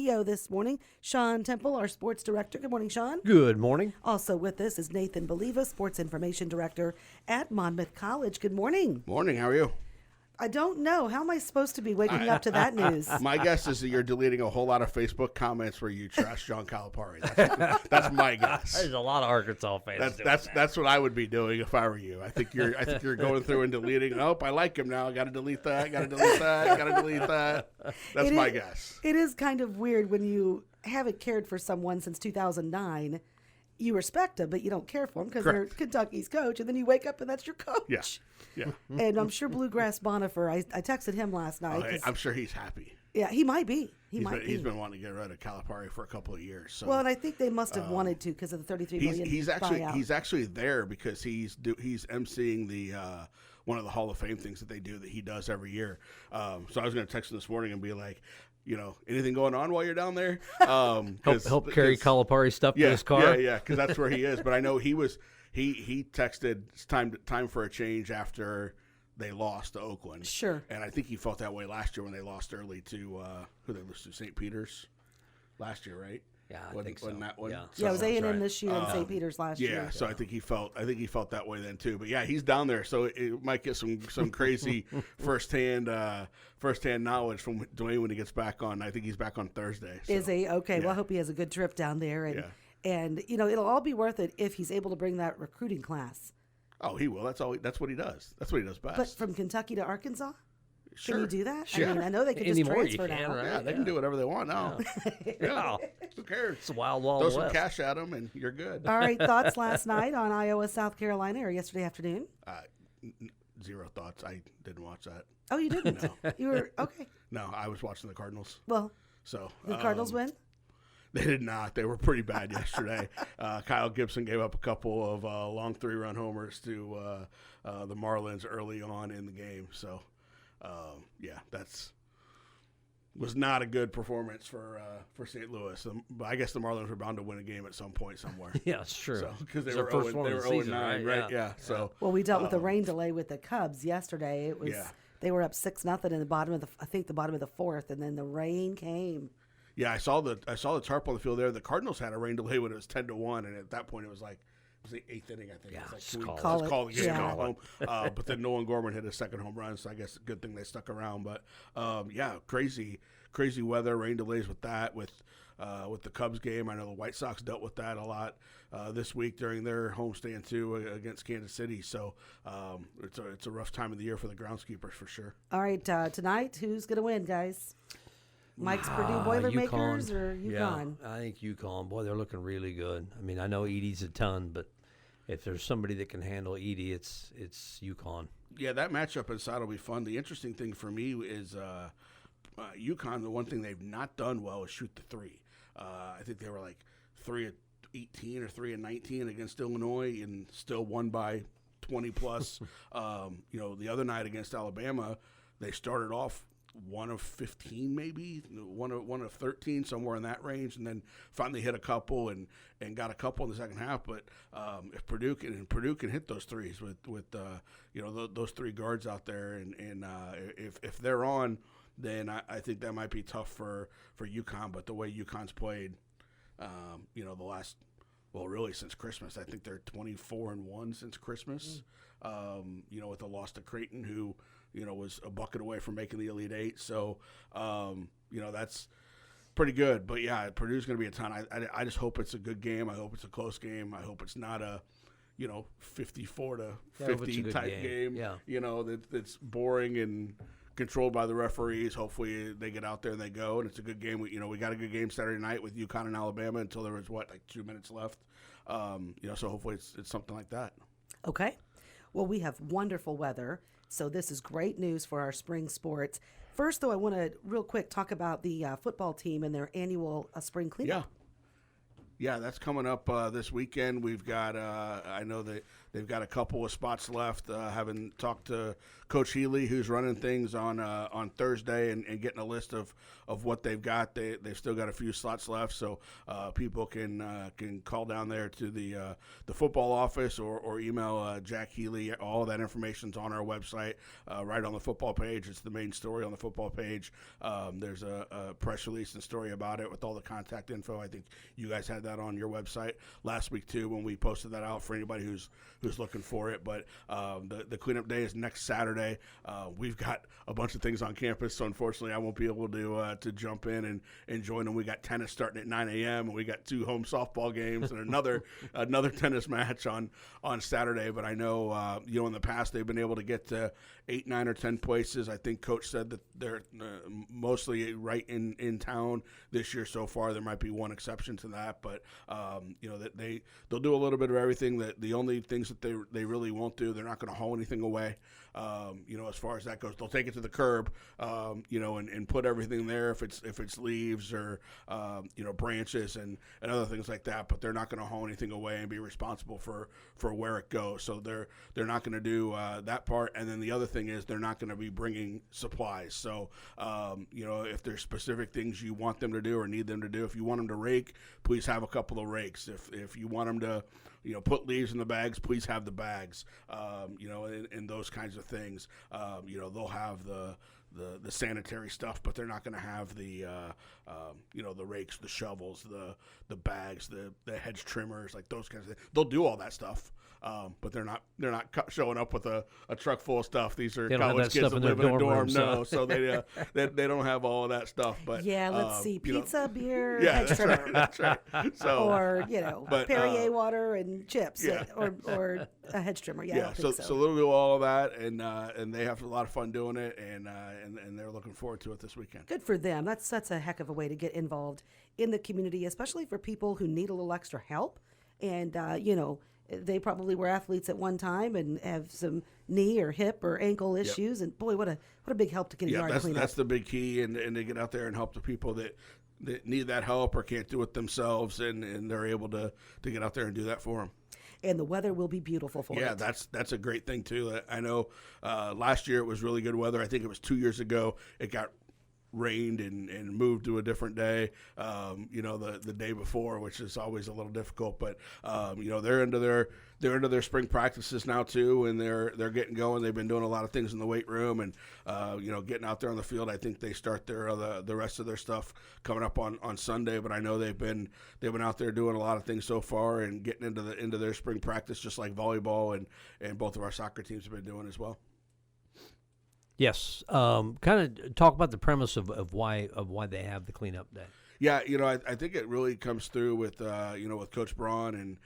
studio this morning, Sean Temple, our sports director. Good morning, Sean. Good morning. Also with us is Nathan Baliva, sports information director at Monmouth College. Good morning. Morning, how are you? I don't know. How am I supposed to be waking up to that news? My guess is that you're deleting a whole lot of Facebook comments where you trash John Calipari. That's my guess. There's a lot of Arkansas fans. That's what I would be doing if I were you. I think you're going through and deleting. Oh, I like him now. I got to delete that. Got to delete that. Got to delete that. That's my guess. It is kind of weird when you haven't cared for someone since 2009. You respect him, but you don't care for him because they're Kentucky's coach, and then you wake up and that's your coach. Yeah. And I'm sure Bluegrass Bonifer, I texted him last night. I'm sure he's happy. Yeah, he might be. He's been wanting to get rid of Calipari for a couple of years. So. Well, and I think they must have wanted to because of the $33 million buyout. He's actually there because he's emceeing the one of the Hall of Fame things that they do that he does every year. So I was going to text him this morning and be like, anything going on while you're down there? Help carry Calipari stuff to his car? Yeah, because that's where he is. But I know he texted it's time for a change after they lost to Oakland. Sure. And I think he felt that way last year when they lost early to, who they lost to, St. Peter's last year, right? Yeah, I think so. That one? Yeah. Yeah, it was A&M this year and St. Peter's last year. Yeah, so I think he felt that way then too. But yeah, he's down there, so it might get some crazy firsthand knowledge from Dwayne when he gets back on. I think he's back on Thursday. So. Is he? Okay. Yeah. Well, I hope he has a good trip down there, and it'll all be worth it if he's able to bring that recruiting class. Oh, he will. That's what he does. That's what he does best. But from Kentucky to Arkansas? Sure. Can you do that? Sure. I mean, I know they can just transfer now. Right? Yeah, they can do whatever they want now. Yeah. Who cares? It's a wild, wild Throw some west. cash at them and you're good. All right, thoughts last night on Iowa, South Carolina, or yesterday afternoon? Zero thoughts. I didn't watch that. Oh, you didn't? No. You were, okay. No, I was watching the Cardinals. Well, So the Cardinals win? They did not. They were pretty bad yesterday. Kyle Gibson gave up a couple of long 3-run homers to the Marlins early on in the game. So, was not a good performance for St. Louis. But I guess the Marlins were bound to win a game at some point somewhere. Yeah, it's true. Because they It's were their first one of the season, 0-9, right? Yeah. So Well, we dealt with the rain delay with the Cubs yesterday. It was they were up 6-0 in the bottom of the bottom of the fourth, and then the rain came. Yeah, I saw the tarp on the field there. The Cardinals had a rain delay when it was 10-1, and at that point it was like the eighth inning, I think. Yeah, It's like, call the game, Yeah. go home. But then Nolan Gorman hit his second home run, so I guess good thing they stuck around. But crazy weather, rain delays with that, with the Cubs game. I know the White Sox dealt with that a lot this week during their homestand too against Kansas City. So it's a rough time of the year for the groundskeepers for sure. All right, tonight, who's going to win, guys? Mike's Purdue Boilermakers or UConn? Yeah, I think UConn. Boy, they're looking really good. I mean, I know Edie's a ton, but if there's somebody that can handle Edie, it's UConn. Yeah, that matchup inside will be fun. The interesting thing for me is UConn, the one thing they've not done well is shoot the three. I think they were like 3 of 18 or 3 of 19 against Illinois and still won by 20 plus. The other night against Alabama, they started off 1 of 15 maybe, 1 of 13, somewhere in that range, and then finally hit a couple and got a couple in the second half. But if Purdue can hit those threes with those 3 guards out there, and if they're on, then I think that might be tough for UConn. But the way UConn's played, the last, really since Christmas, I think they're 24-1 since Christmas. With the loss to Creighton, who was a bucket away from making the Elite Eight. So, that's pretty good. But yeah, Purdue's going to be a ton. I just hope it's a good game. I hope it's a close game. I hope it's not a 54-50 type game. Yeah. That's boring and controlled by the referees. Hopefully they get out there and they go, and it's a good game. We got a good game Saturday night with UConn and Alabama until there was 2 minutes left. So hopefully it's something like that. Okay. Well, we have wonderful weather, so this is great news for our spring sports. First, though, I want to real quick talk about the football team and their annual spring cleanup. Yeah, that's coming up this weekend. We've got I know that They've got a couple of spots left. Having talked to Coach Healy, who's running things on Thursday, and getting a list of what they've got. They've still got a few slots left, so people can call down there to the football office or email Jack Healy. All of that information's on our website, right on the football page. It's the main story on the football page. There's a press release and story about it with all the contact info. I think you guys had that on your website last week too when we posted that out for anybody who's looking for it. But the cleanup day is next Saturday. We've got a bunch of things on campus, so unfortunately I won't be able to jump in and join them. We got tennis starting at 9 a.m. and we got 2 home softball games and another tennis match on Saturday. But I know in the past they've been able to get to 8, 9, or 10 places. I think Coach said that they're mostly right in town this year so far. There might be one exception to that, but that they'll do a little bit of everything. That the only things that they really won't do, they're not going to haul anything away. As far as that goes, they'll take it to the curb, and put everything there if it's leaves or branches and other things like that. But they're not going to haul anything away and be responsible for where it goes. So they're not going to do that part. And then the other thing is they're not going to be bringing supplies. So if there's specific things you want them to do or need them to do, if you want them to rake, please have a couple of rakes. If you want them to put leaves in the bags, please have the bags, and those kinds of things. They'll have the sanitary stuff, but they're not going to have the rakes, the shovels, the bags, the hedge trimmers, like those kinds of things. They'll do all that stuff. But they're not showing up with a truck full of stuff. These are college kids that live in a dorm. No, so they don't have all of that stuff. But let's see, pizza, beer, yeah, hedge trimmer. that's right. So or Perrier water and chips, or a hedge trimmer. Yeah, so they'll do all of that, and they have a lot of fun doing it, and they're looking forward to it this weekend. Good for them. That's a heck of a way to get involved in the community, especially for people who need a little extra help, and they probably were athletes at one time and have some knee or hip or ankle issues. And boy, what a big help to get a yard cleaned up. That's the big key, and they get out there and help the people that need that help or can't do it themselves, and they're able to get out there and do that for them. And the weather will be beautiful for it. Yeah, that's a great thing too. I know last year it was really good weather. I think it was 2 years ago it got rained and moved to a different day, the day before, which is always a little difficult. But they're into their spring practices now too, and they're getting going. They've been doing a lot of things in the weight room and getting out there on the field. I think they start the rest of their stuff coming up on Sunday. But I know they've been out there doing a lot of things so far and getting into their spring practice, just like volleyball and both of our soccer teams have been doing as well. Yes. Kind of talk about the premise of why they have the cleanup day. Yeah, I think it really comes through with with Coach Braun and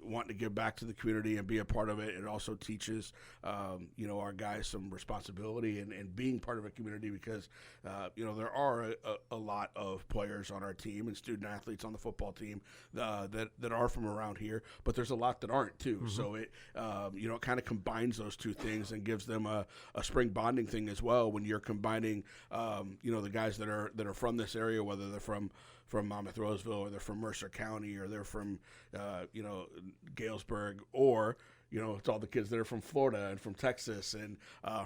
wanting to give back to the community and be a part of it. It also teaches our guys some responsibility and being part of a community because there are a lot of players on our team and student athletes on the football team that are from around here, but there's a lot that aren't too. Mm-hmm. So it it kind of combines those two things and gives them a spring bonding thing as well when you're combining the guys that are from this area, whether they're from Monmouth, Roseville, or they're from Mercer County, or they're from Galesburg, or it's all the kids that are from Florida and from Texas and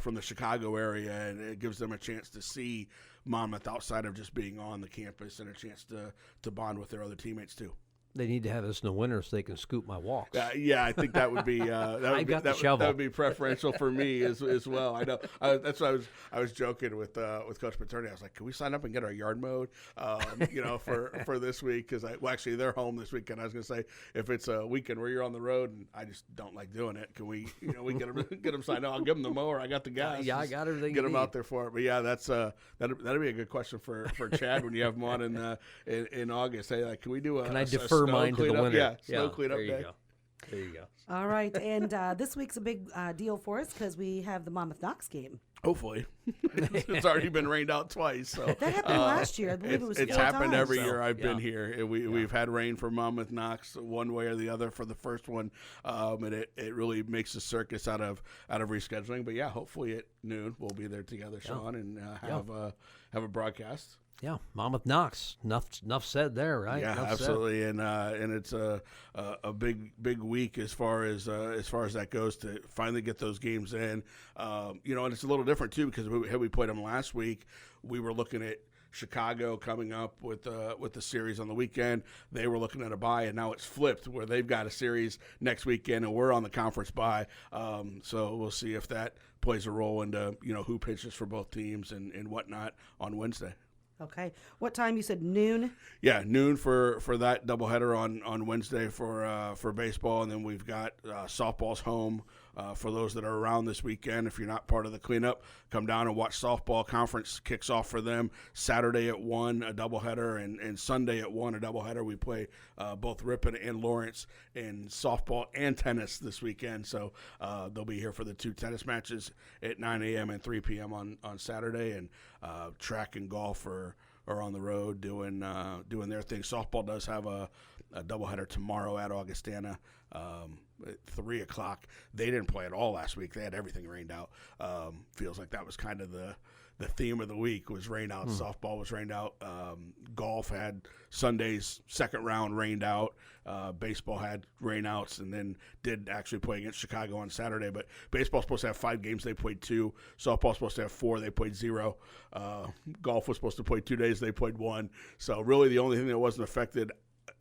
from the Chicago area, and it gives them a chance to see Monmouth outside of just being on the campus and a chance to bond with their other teammates too. They need to have this in the winter so they can scoop my walks. Yeah, I think that would be that would be preferential for me as well. I know that's why I was joking with Coach Paterni. I was like, can we sign up and get our yard mowed, for this week? Because actually they're home this weekend. I was going to say if it's a weekend where you're on the road and I just don't like doing it, can we we get them signed up? I'll give them the mower. I got the guys. Yeah, I got everything. Get them out there for it. But yeah, that's that'd be a good question for Chad when you have him on in August. Hey, like, can we do Can I defer mine to the winter? Yeah, snow cleanup day. There you go. All right, and this week's a big deal for us because we have the Monmouth Knox game. Hopefully. It's already been rained out twice. So that happened last year. I believe it was It's 4 happened times. every year I've been here. We've had rain for Monmouth Knox one way or the other for the first one, and it really makes a circus out of rescheduling. But yeah, hopefully at noon we'll be there together, Sean, and have a broadcast. Yeah, Monmouth Knox. Enough said there, right? Yeah, Enough absolutely, and it's a big week as far as that goes to finally get those games in. And it's a little different too because had we played them last week, we were looking at Chicago coming up with the series on the weekend. They were looking at a bye, and now it's flipped where they've got a series next weekend, and we're on the conference bye. So we'll see if that plays a role into who pitches for both teams and whatnot on Wednesday. Okay. What time? You said noon? Yeah, noon for that doubleheader on Wednesday for baseball, and then we've got softball's home for those that are around this weekend. If you're not part of the cleanup, come down and watch softball. Conference kicks off for them Saturday at 1, a doubleheader, and Sunday at 1, a doubleheader. We play both Ripon and Lawrence in softball and tennis this weekend, so they'll be here for the 2 tennis matches at 9 a.m. and 3 p.m. on Saturday, and track and golf are on the road doing their thing. Softball does have a doubleheader tomorrow at Augustana at 3 o'clock. They didn't play at all last week. They had everything rained out. Feels like that was kind of the theme of the week was rain out. Softball was rained out. Golf had Sunday's second round rained out. Baseball had rainouts and then did actually play against Chicago on Saturday. But baseball's supposed to have 5 games. They played 2. Softball's supposed to have 4. They played 0. Golf was supposed to play 2 days. They played 1. So really the only thing that wasn't affected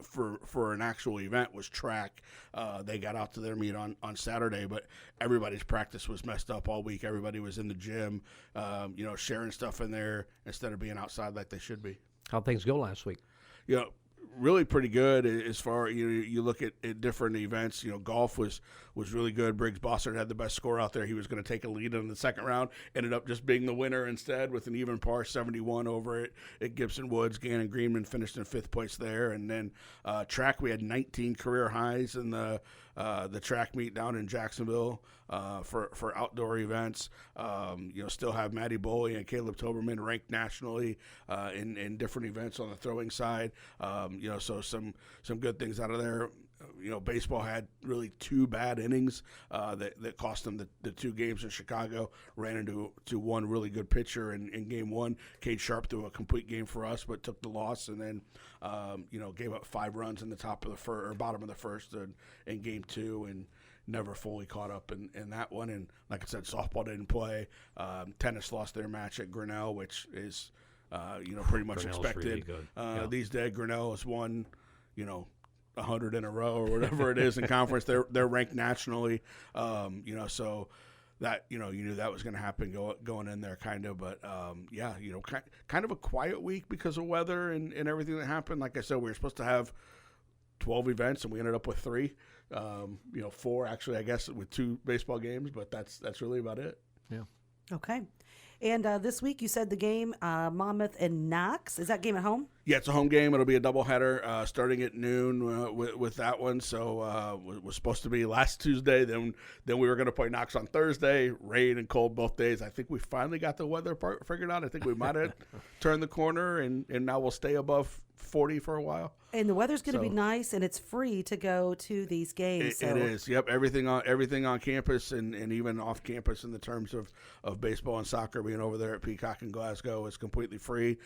for an actual event was track. They got out to their meet on Saturday, but everybody's practice was messed up all week. Everybody was in the gym, sharing stuff in there instead of being outside like they should be. How'd things go last week? Really pretty good as far you look at different events. Golf was really good. Briggs Bossert had the best score out there. He was going to take a lead in the second round, ended up just being the winner instead with an even par 71 over at Gibson Woods. Gannon Greenman finished in 5th place there, and then track we had 19 career highs in the track meet down in Jacksonville for outdoor events. Still have Matty Boley and Caleb Toberman ranked nationally in different events on the throwing side. So some good things out of there. Baseball had really 2 bad innings that cost them the 2 games in Chicago. Ran into one really good pitcher in game 1. Cade Sharp threw a complete game for us, but took the loss, and then gave up 5 runs in the bottom of the first in game 2, and never fully caught up in that one. And like I said, softball didn't play. Tennis lost their match at Grinnell, which is pretty much Grinnell's expected. really good. These days, Grinnell has won 100 in a row or whatever it is in conference. They're ranked nationally, so that you knew that was going to happen going in there kind of. But kind of a quiet week because of weather and everything that happened. Like I said, we were supposed to have 12 events and we ended up with 3, 4 actually, I guess, with 2 baseball games, but that's really about it. Yeah. Okay. And this week you said the game, Monmouth and Knox. Is that game at home? Yeah, it's a home game. It'll be a doubleheader starting at noon with that one. So it was supposed to be last Tuesday. Then we were going to play Knox on Thursday. Rain and cold both days. I think we finally got the weather part figured out. I think we might have turned the corner, and now we'll stay above 40 for a while. And the weather's going to be nice, and it's free to go to these games. It is. Yep. Everything on campus and even off campus in the terms of baseball and soccer being over there at Peacock and Glasgow is completely free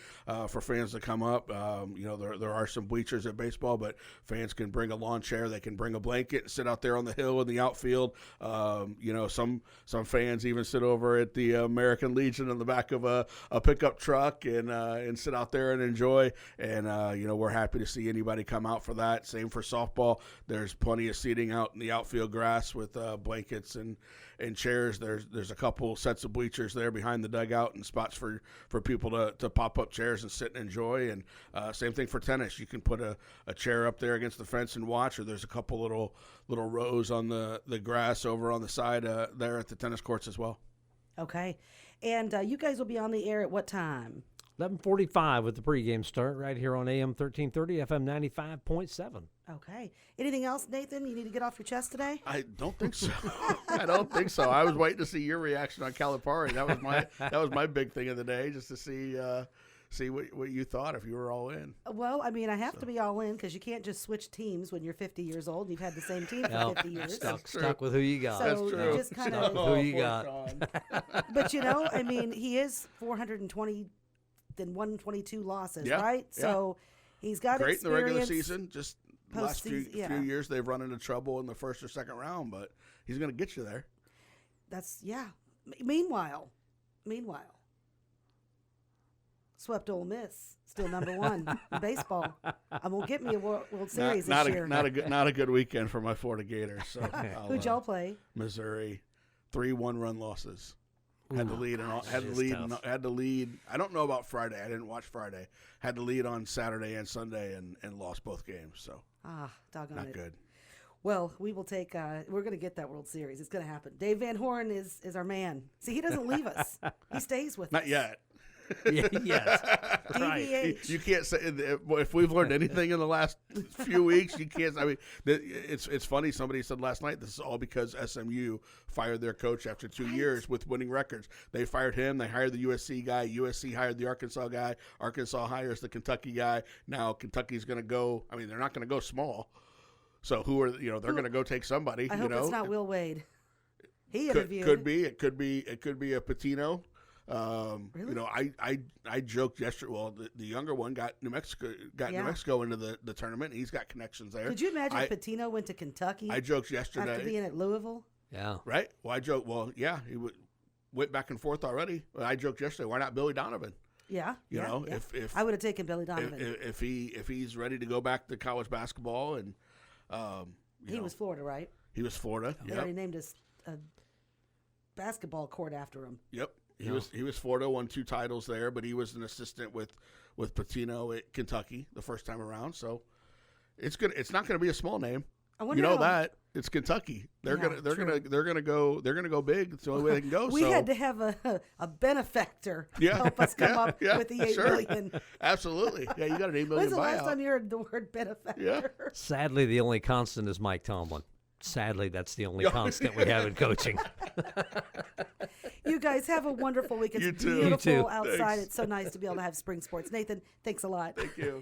for fans to come up. There are some bleachers at baseball, but fans can bring a lawn chair. They can bring a blanket and sit out there on the hill in the outfield. Some fans even sit over at the American Legion in the back of a pickup truck and sit out there and enjoy. And we're happy to see anybody come out for that. Same for softball. There's plenty of seating out in the outfield grass with blankets and chairs. There's a couple sets of bleachers there behind the dugout and spots for people to pop up chairs and sit and enjoy. And same thing for tennis. You can put a chair up there against the fence and watch, or there's a couple little rows on the grass over on the side there at the tennis courts as well. Okay. And you guys will be on the air at what time? 11:45 with the pregame start right here on AM 1330, FM 95.7. Okay. Anything else, Nathan, you need to get off your chest today? I don't think so. I don't think so. I was waiting to see your reaction on Calipari. That was my big thing of the day, just to see what you thought if you were all in. Well, I mean, I have to be all in because you can't just switch teams when you're 50 years old and you've had the same team for 50 years. Stuck with who you got. So That's you true. just kind Stuck with of. who you got. But I mean, he is 423 and 122 losses, Yeah, right? yeah. So he's got Great in the regular experience. season. Just the last few Postseason, years they've run into trouble in the first or second round, but he's going to get you there. That's Meanwhile, swept Ole Miss, still number 1 in baseball. I'm gonna get me a World Series this year. Not a good weekend for my Florida Gators. So Who'd y'all play? Missouri, 3 1-run losses. Had the lead and That is tough. had the lead. I don't know about Friday. I didn't watch Friday. Had the lead on Saturday and Sunday and lost both games. So Doggone not it. good. Well, we will take. We're going to get that World Series. It's going to happen. Dave Van Horn is our man. See, he doesn't leave us. He stays with us. Not yet. Yes. Right. DVH. You can't say if we've learned anything in the last few weeks. You can't. I mean, it's funny. Somebody said last night this is all because SMU fired their coach after 2 years with winning records. They fired him. They hired the USC guy. USC hired the Arkansas guy. Arkansas hires the Kentucky guy. Now Kentucky's going to go. I mean, they're not going to go small. So they're going to go take somebody. I hope it's not Will Wade. He interviewed. Could be. It could be a Patino. Really? I joked yesterday. Well, the younger one got New Mexico into the tournament. He's got connections there. Could you imagine if Patino went to Kentucky? I joked yesterday after being at Louisville. Yeah. Right. Well, I joked. Well, yeah, went back and forth already. Well, I joked yesterday. Why not Billy Donovan? Yeah. You know, yeah. if I would have taken Billy Donovan. if he's ready to go back to college basketball and he was Florida, right? He was Florida. They Yep. already named a basketball court after him. Yep. He was Florida, won 2 titles there, but he was an assistant with Patino at Kentucky the first time around. So it's good. It's not going to be a small name. I wonder You know how- that it's Kentucky. They're gonna go big. It's the only way they can go. We had to have a benefactor Yeah. help us come Yeah, up yeah, with the $8 sure. million. Absolutely. Yeah, you got an $8 million When's the last buyout. time you heard the word benefactor? Yeah. Sadly, the only constant is Mike Tomlin. Sadly, that's the only constant we have in coaching. You guys have a wonderful week. It's You too. beautiful You too. outside. Thanks. It's so nice to be able to have spring sports. Nathan, thanks a lot. Thank you.